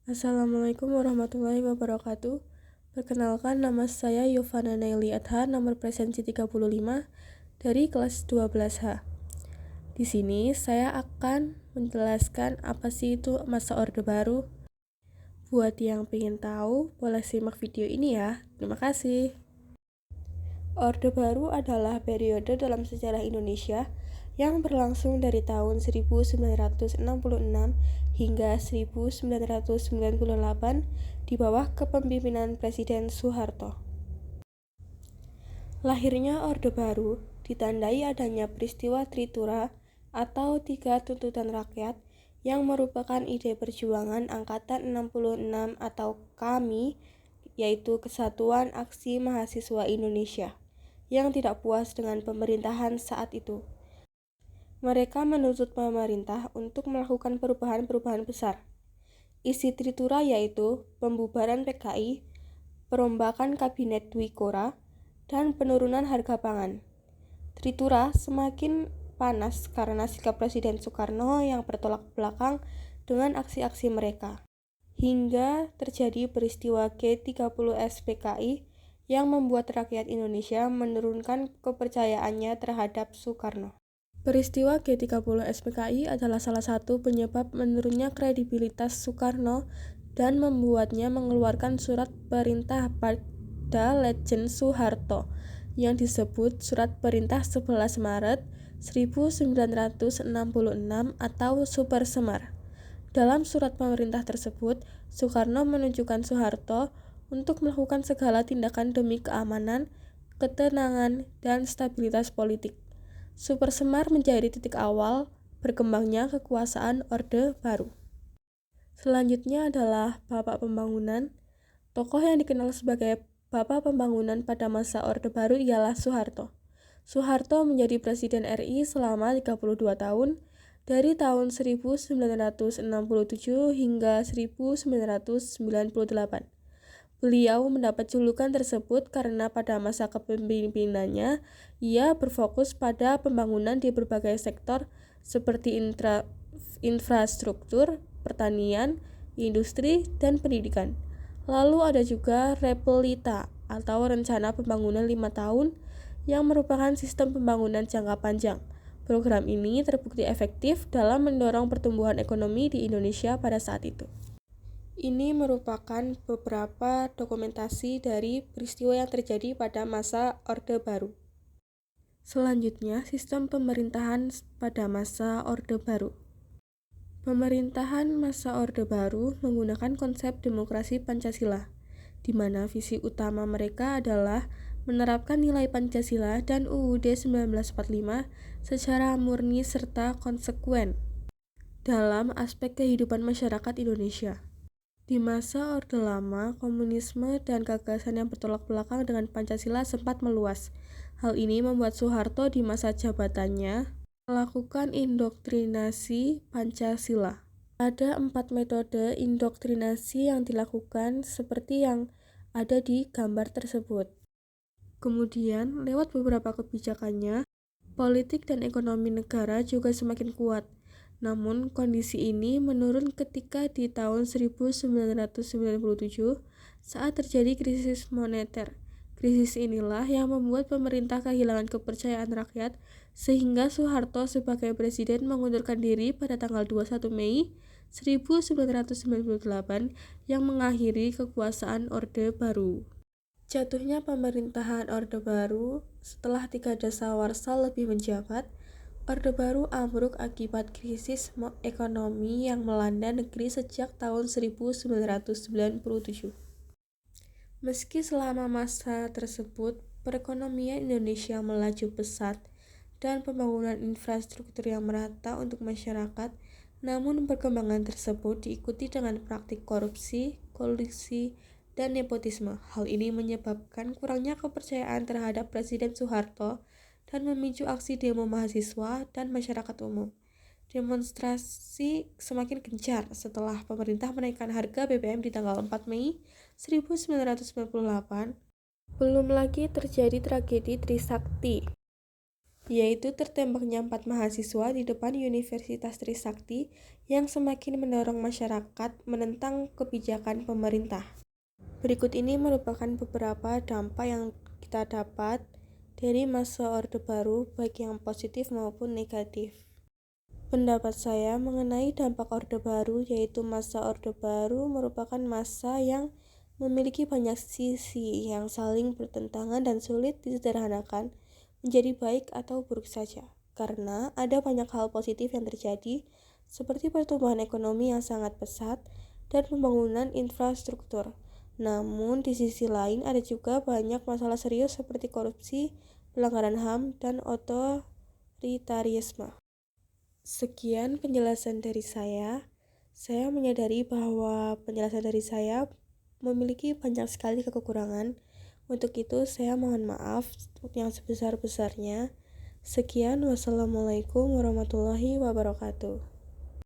Assalamualaikum warahmatullahi wabarakatuh. Perkenalkan, nama saya Yovana Naili Adha, nomor presensi 35 dari kelas 12H. Di sini saya akan menjelaskan apa sih itu masa Orde Baru. Buat yang pengen tahu, boleh simak video ini ya. Terima kasih. Orde Baru adalah periode dalam sejarah Indonesia yang berlangsung dari tahun 1966 hingga 1998 di bawah kepemimpinan Presiden Soeharto. Lahirnya Orde Baru ditandai adanya peristiwa Tritura atau Tiga Tuntutan Rakyat yang merupakan ide perjuangan Angkatan 66 atau KAMI, yaitu Kesatuan Aksi Mahasiswa Indonesia, yang tidak puas dengan pemerintahan saat itu. Mereka menuntut pemerintah untuk melakukan perubahan-perubahan besar. Isi Tritura yaitu pembubaran PKI, perombakan Kabinet Dwi Kora, dan penurunan harga pangan. Tritura semakin panas karena sikap Presiden Soekarno yang bertolak belakang dengan aksi-aksi mereka. Hingga terjadi peristiwa G30S PKI yang membuat rakyat Indonesia menurunkan kepercayaannya terhadap Soekarno. Peristiwa G30S PKI adalah salah satu penyebab menurunnya kredibilitas Soekarno dan membuatnya mengeluarkan surat perintah pada Letjen Soeharto yang disebut Surat Perintah 11 Maret 1966 atau Super Semar. Dalam surat pemerintah tersebut, Soekarno menunjukkan Soeharto untuk melakukan segala tindakan demi keamanan, ketenangan, dan stabilitas politik. Super Semar menjadi titik awal berkembangnya kekuasaan Orde Baru. Selanjutnya adalah Bapak Pembangunan. Tokoh yang dikenal sebagai Bapak Pembangunan pada masa Orde Baru ialah Soeharto. Soeharto menjadi Presiden RI selama 32 tahun, dari tahun 1967 hingga 1998. Beliau mendapat julukan tersebut karena pada masa kepemimpinannya, ia berfokus pada pembangunan di berbagai sektor seperti infrastruktur, pertanian, industri, dan pendidikan. Lalu ada juga Repelita atau Rencana Pembangunan 5 tahun yang merupakan sistem pembangunan jangka panjang. Program ini terbukti efektif dalam mendorong pertumbuhan ekonomi di Indonesia pada saat itu. Ini merupakan beberapa dokumentasi dari peristiwa yang terjadi pada masa Orde Baru. Selanjutnya, sistem pemerintahan pada masa Orde Baru. Pemerintahan masa Orde Baru menggunakan konsep demokrasi Pancasila, di mana visi utama mereka adalah menerapkan nilai Pancasila dan UUD 1945 secara murni serta konsekuen dalam aspek kehidupan masyarakat Indonesia. Di masa Orde Lama, komunisme dan gagasan yang bertolak belakang dengan Pancasila sempat meluas. Hal ini membuat Soeharto di masa jabatannya melakukan indoktrinasi Pancasila. Ada 4 metode indoktrinasi yang dilakukan seperti yang ada di gambar tersebut. Kemudian, lewat beberapa kebijakannya, politik dan ekonomi negara juga semakin kuat. Namun, kondisi ini menurun ketika di tahun 1997 saat terjadi krisis moneter. Krisis inilah yang membuat pemerintah kehilangan kepercayaan rakyat sehingga Soeharto sebagai presiden mengundurkan diri pada tanggal 21 Mei 1998 yang mengakhiri kekuasaan Orde Baru. Jatuhnya pemerintahan Orde Baru setelah 3 dasawarsa lebih menjabat, Orde Baru ambruk akibat krisis ekonomi yang melanda negeri sejak tahun 1997. Meski selama masa tersebut, perekonomian Indonesia melaju pesat dan pembangunan infrastruktur yang merata untuk masyarakat, namun perkembangan tersebut diikuti dengan praktik korupsi, kolusi, dan nepotisme. Hal ini menyebabkan kurangnya kepercayaan terhadap Presiden Soeharto dan memicu aksi demo mahasiswa dan masyarakat umum. Demonstrasi semakin gencar setelah pemerintah menaikkan harga BBM di tanggal 4 Mei 1998. Belum lagi terjadi tragedi Trisakti. yaitu tertembaknya 4 mahasiswa di depan Universitas Trisakti yang semakin mendorong masyarakat menentang kebijakan pemerintah. Berikut ini merupakan beberapa dampak yang kita dapat dari masa Orde Baru, baik yang positif maupun negatif. Pendapat saya mengenai dampak Orde Baru, yaitu masa Orde Baru merupakan masa yang memiliki banyak sisi yang saling bertentangan dan sulit disederhanakan menjadi baik atau buruk saja, karena ada banyak hal positif yang terjadi, seperti pertumbuhan ekonomi yang sangat pesat dan pembangunan infrastruktur. Namun di sisi lain ada juga banyak masalah serius seperti korupsi, pelanggaran HAM, dan otoritarisme. Sekian penjelasan dari saya. Saya menyadari bahwa penjelasan dari saya memiliki banyak sekali kekurangan. Untuk itu, saya mohon maaf yang sebesar-besarnya. Sekian, wassalamualaikum warahmatullahi wabarakatuh.